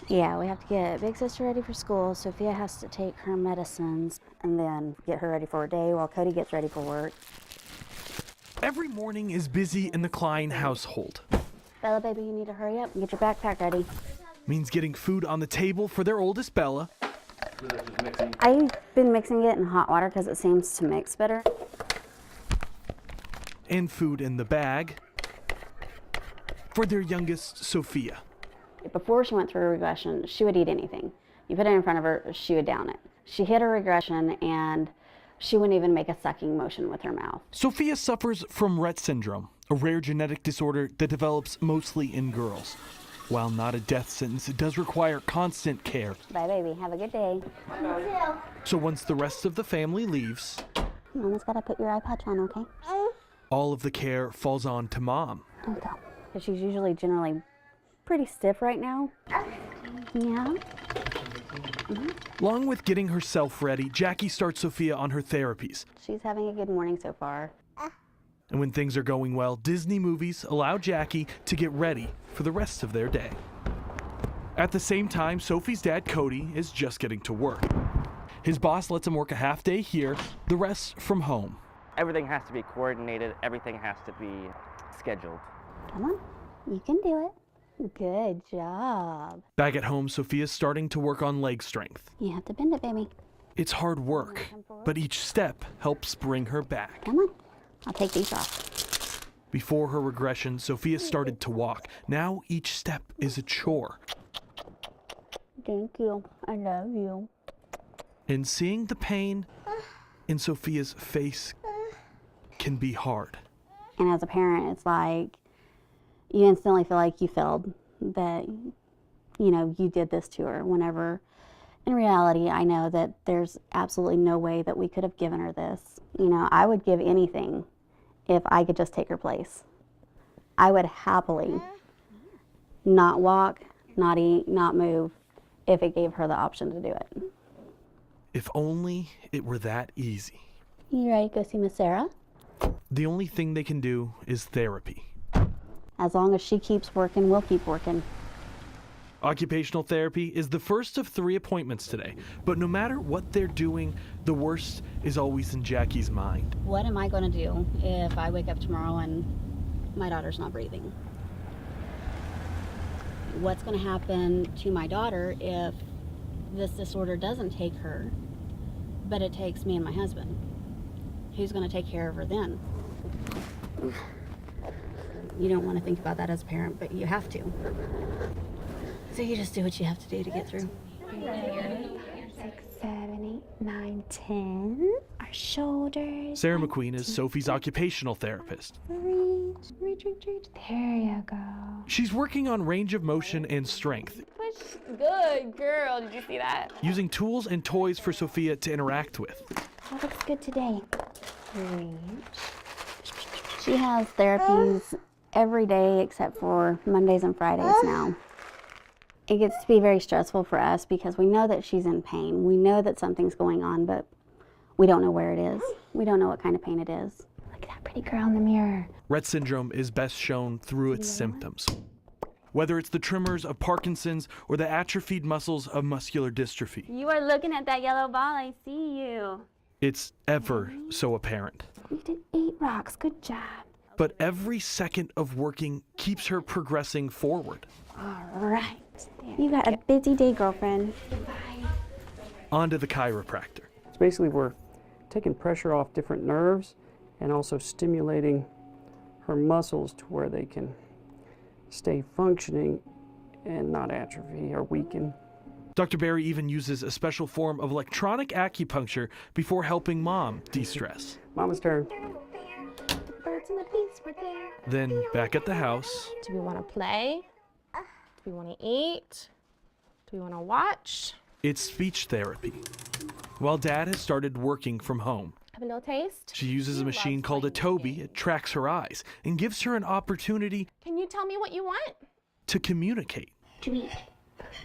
Yeah, we have to get big sister ready for school. Sophia has to take her medicines and then get her ready for her day while Cody gets ready for work. Every morning is busy in the Klein household. Bella, baby, you need to hurry up and get your backpack ready. Means getting food on the table for their oldest, Bella. I've been mixing it in hot water because it seems to mix better. And food in the bag for their youngest, Sophia. Before she went through a regression, she would eat anything. You put it in front of her, she would down it. She hit a regression and she wouldn't even make a sucking motion with her mouth. Sophia suffers from Rhett Syndrome, a rare genetic disorder that develops mostly in girls. While not a death sentence, it does require constant care. Bye, baby. Have a good day. So once the rest of the family leaves, Mama's got to put your eye patch on, okay? all of the care falls on to Mom. Okay. Because she's usually generally pretty stiff right now. Yeah. Along with getting herself ready, Jackie starts Sophia on her therapies. She's having a good morning so far. And when things are going well, Disney movies allow Jackie to get ready for the rest of their day. At the same time, Sophie's dad, Cody, is just getting to work. His boss lets him work a half day here, the rest from home. Everything has to be coordinated. Everything has to be scheduled. Come on. You can do it. Good job. Back at home, Sophia's starting to work on leg strength. You have to bend it, baby. It's hard work, but each step helps bring her back. Come on. I'll take these off. Before her regression, Sophia started to walk. Now each step is a chore. Thank you. I love you. And seeing the pain in Sophia's face can be hard. And as a parent, it's like you instantly feel like you failed, that, you know, you did this to her, whenever in reality, I know that there's absolutely no way that we could have given her this. You know, I would give anything if I could just take her place. I would happily not walk, not eat, not move, if it gave her the option to do it. If only it were that easy. You ready to go see Miss Sarah? The only thing they can do is therapy. As long as she keeps working, we'll keep working. Occupational therapy is the first of 3 appointments today, but no matter what they're doing, the worst is always in Jackie's mind. What am I going to do if I wake up tomorrow and my daughter's not breathing? What's going to happen to my daughter if this disorder doesn't take her, but it takes me and my husband? Who's going to take care of her then? You don't want to think about that as a parent, but you have to. So you just do what you have to do to get through. 6, 7, 8, 9, 10. Our shoulders. Sarah Mcqueen is Sophie's occupational therapist. Reach. There you go. She's working on range of motion and strength, Push. Good girl. Did you see that? using tools and toys for Sophia to interact with. That looks good today. Reach. She has therapies every day except for Mondays and Fridays now. It gets to be very stressful for us because we know that she's in pain. We know that something's going on, but we don't know where it is. We don't know what kind of pain it is. Look at that pretty girl in the mirror. Rhett syndrome is best shown through its symptoms. Whether it's the tremors of Parkinson's or the atrophied muscles of muscular dystrophy, You are looking at that yellow ball. I see you. it's ever so apparent. You did 8 rocks. Good job. But every second of working keeps her progressing forward. All right. You got a busy day, girlfriend. On to the chiropractor. So basically we're taking pressure off different nerves and also stimulating her muscles to where they can stay functioning and not atrophy or weaken. Dr. Barry even uses a special form of electronic acupuncture before helping Mom de-stress. Mama's turn. Birds and the bees were there. Then back at the house, Do we want to play? Do we want to eat? Do we want to watch? it's speech therapy. While Dad has started working from home, Have a little taste? she uses a machine called a Toby. It tracks her eyes and gives her an opportunity Can you tell me what you want? to communicate. We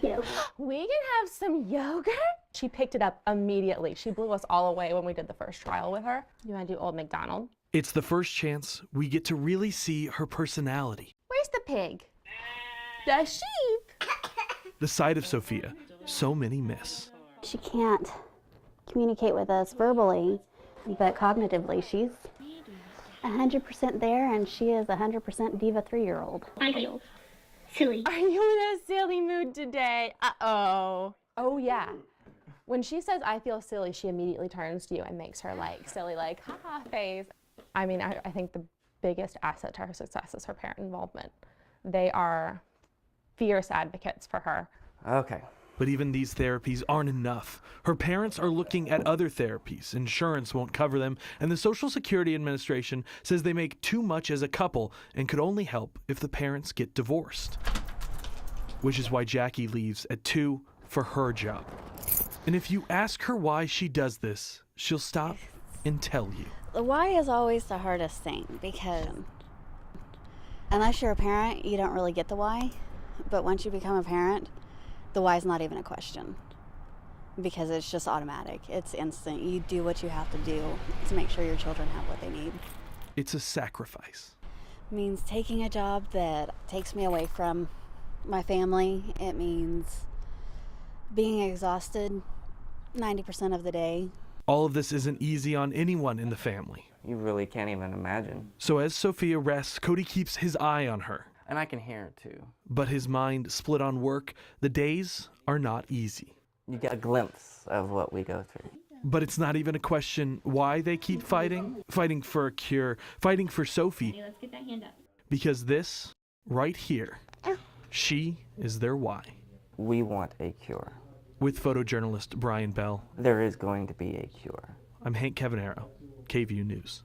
can have some yogurt. She picked it up immediately. She blew us all away when we did the first trial with her. You want to do Old McDonald? It's the first chance we get to really see her personality. Where's the pig? The sheep. the side of Sophia so many miss. She can't communicate with us verbally, but cognitively, she's 100% there, and she is 100% diva 3-year-old. I feel silly. Are you in a silly mood today? Uh-oh. Oh, yeah. When she says, I feel silly, she immediately turns to you and makes her, like, silly, like, ha-ha face. I mean, I think the biggest asset to her success is her parent involvement. They are fierce advocates for her. Okay. But even these therapies aren't enough. Her parents are looking at other therapies. Insurance won't cover them, and the Social Security Administration says they make too much as a couple and could only help if the parents get divorced. Which is why Jackie leaves at 2 for her job. And if you ask her why she does this, she'll stop and tell you. The why is always the hardest thing, because unless you're a parent, you don't really get the why. But once you become a parent, the why is not even a question, because it's just automatic. It's instant. You do what you have to do to make sure your children have what they need. It's a sacrifice. It means taking a job that takes me away from my family. It means being exhausted 90% of the day. All of this isn't easy on anyone in the family. You really can't even imagine. So as Sophia rests, Cody keeps his eye on her. And I can hear it too. But his mind split on work. The days are not easy. You get a glimpse of what we go through. But it's not even a question why they keep fighting. Fighting for a cure. Fighting for Sophie. Let's get that hand up. Because this, right here, she is their why. We want a cure. With photojournalist Brian Bell, There is going to be a cure. I'm Hank Cavanero, KVU News.